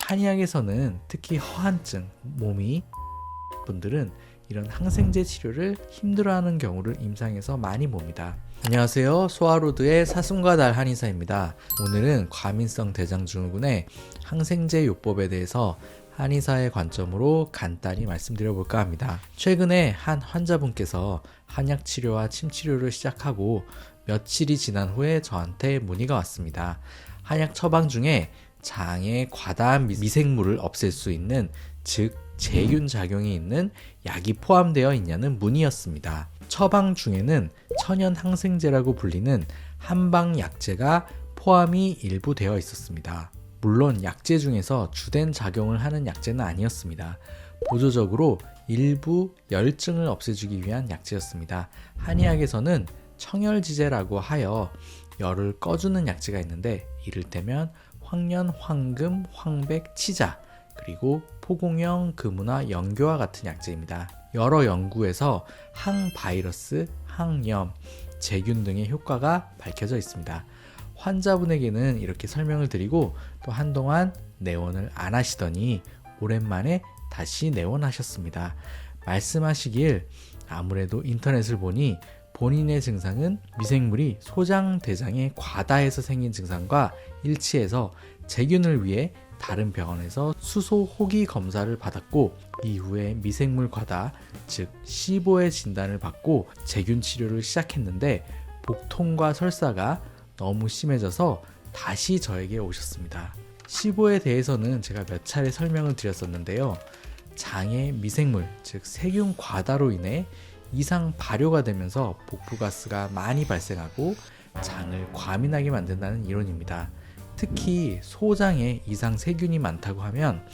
한의학에서는 특히 허한증, 몸이 분들은 이런 항생제 치료를 힘들어하는 경우를 임상에서 많이 봅니다. 안녕하세요. 소아로드의 사슴과 달 한의사입니다. 오늘은 과민성 대장증후군의 항생제 요법에 대해서 한의사의 관점으로 간단히 말씀드려 볼까 합니다. 최근에 한 환자분께서 한약 치료와 침 치료를 시작하고 며칠이 지난 후에 저한테 문의가 왔습니다. 한약 처방 중에 장에 과다한 미생물을 없앨 수 있는, 즉 제균 작용이 있는 약이 포함되어 있냐는 문의였습니다. 처방 중에는 천연 항생제라고 불리는 한방 약제가 포함이 일부 되어 있었습니다. 물론 약제 중에서 주된 작용을 하는 약제는 아니었습니다. 보조적으로 일부 열증을 없애주기 위한 약제였습니다. 한의학에서는 청열지제라고 하여 열을 꺼주는 약제가 있는데, 이를테면 황련, 황금, 황백, 치자, 그리고 포공형, 금우나 연교와 같은 약제입니다. 여러 연구에서 항바이러스, 항염, 제균 등의 효과가 밝혀져 있습니다. 환자분에게는 이렇게 설명을 드리고 또 한동안 내원을 안 하시더니 오랜만에 다시 내원하셨습니다. 말씀하시길 아무래도 인터넷을 보니 본인의 증상은 미생물이 소장 대장에 과다해서 생긴 증상과 일치해서 제균을 위해 다른 병원에서 수소 호기 검사를 받았고, 이후에 미생물 과다, 즉 시보의 진단을 받고 제균 치료를 시작했는데 복통과 설사가 너무 심해져서 다시 저에게 오셨습니다. 시보에 대해서는 제가 몇 차례 설명을 드렸었는데요. 장의 미생물, 즉 세균 과다로 인해 이상 발효가 되면서 복부가스가 많이 발생하고 장을 과민하게 만든다는 이론입니다. 특히 소장에 이상 세균이 많다고 하면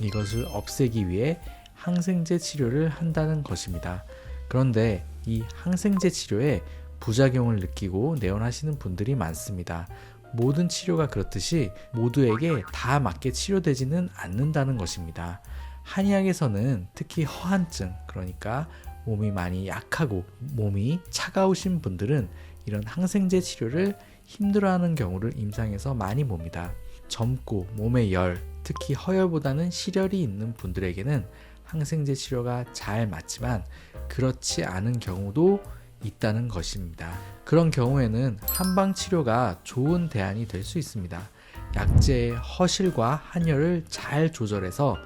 이것을 없애기 위해 항생제 치료를 한다는 것입니다. 그런데 이 항생제 치료에 부작용을 느끼고 내원하시는 분들이 많습니다. 모든 치료가 그렇듯이 모두에게 다 맞게 치료되지는 않는다는 것입니다. 한의학에서는 특히 허한증, 그러니까 몸이 많이 약하고 몸이 차가우신 분들은 이런 항생제 치료를 힘들어하는 경우를 임상에서 많이 봅니다. 젊고 몸에 열, 특히 허열보다는 실열이 있는 분들에게는 항생제 치료가 잘 맞지만 그렇지 않은 경우도 있다는 것입니다. 그런 경우에는 한방 치료가 좋은 대안이 될 수 있습니다. 약제의 허실과 한열을 잘 조절해서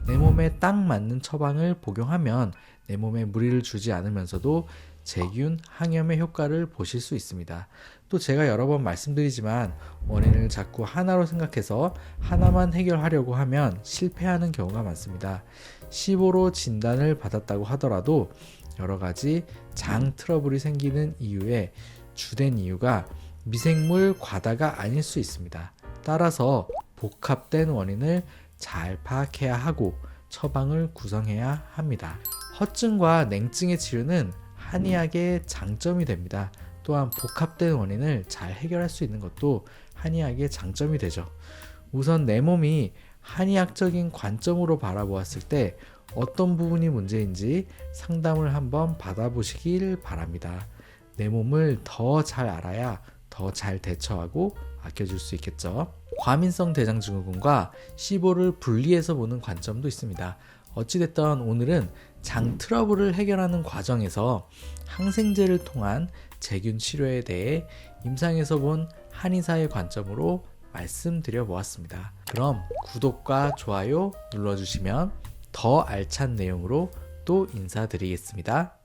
내 몸에 딱 맞는 처방을 복용하면 내 몸에 무리를 주지 않으면서도 제균, 항염의 효과를 보실 수 있습니다. 또 제가 여러 번 말씀드리지만 원인을 자꾸 하나로 생각해서 하나만 해결하려고 하면 실패하는 경우가 많습니다. 시보로 진단을 받았다고 하더라도 여러 가지 장 트러블이 생기는 이유의 주된 이유가 미생물 과다가 아닐 수 있습니다. 따라서 복합된 원인을 잘 파악해야 하고 처방을 구성해야 합니다. 허증과 냉증의 치료는 한의학의 장점이 됩니다. 또한 복합된 원인을 잘 해결할 수 있는 것도 한의학의 장점이 되죠. 우선 내 몸이 한의학적인 관점으로 바라보았을 때 어떤 부분이 문제인지 상담을 한번 받아보시길 바랍니다. 내 몸을 더 잘 알아야 더 잘 대처하고 아껴줄 수 있겠죠. 과민성 대장증후군과 시보를 분리해서 보는 관점도 있습니다. 어찌됐든 오늘은 장 트러블을 해결하는 과정에서 항생제를 통한 제균 치료에 대해 임상에서 본 한의사의 관점으로 말씀드려 보았습니다. 그럼 구독과 좋아요 눌러주시면 더 알찬 내용으로 또 인사드리겠습니다.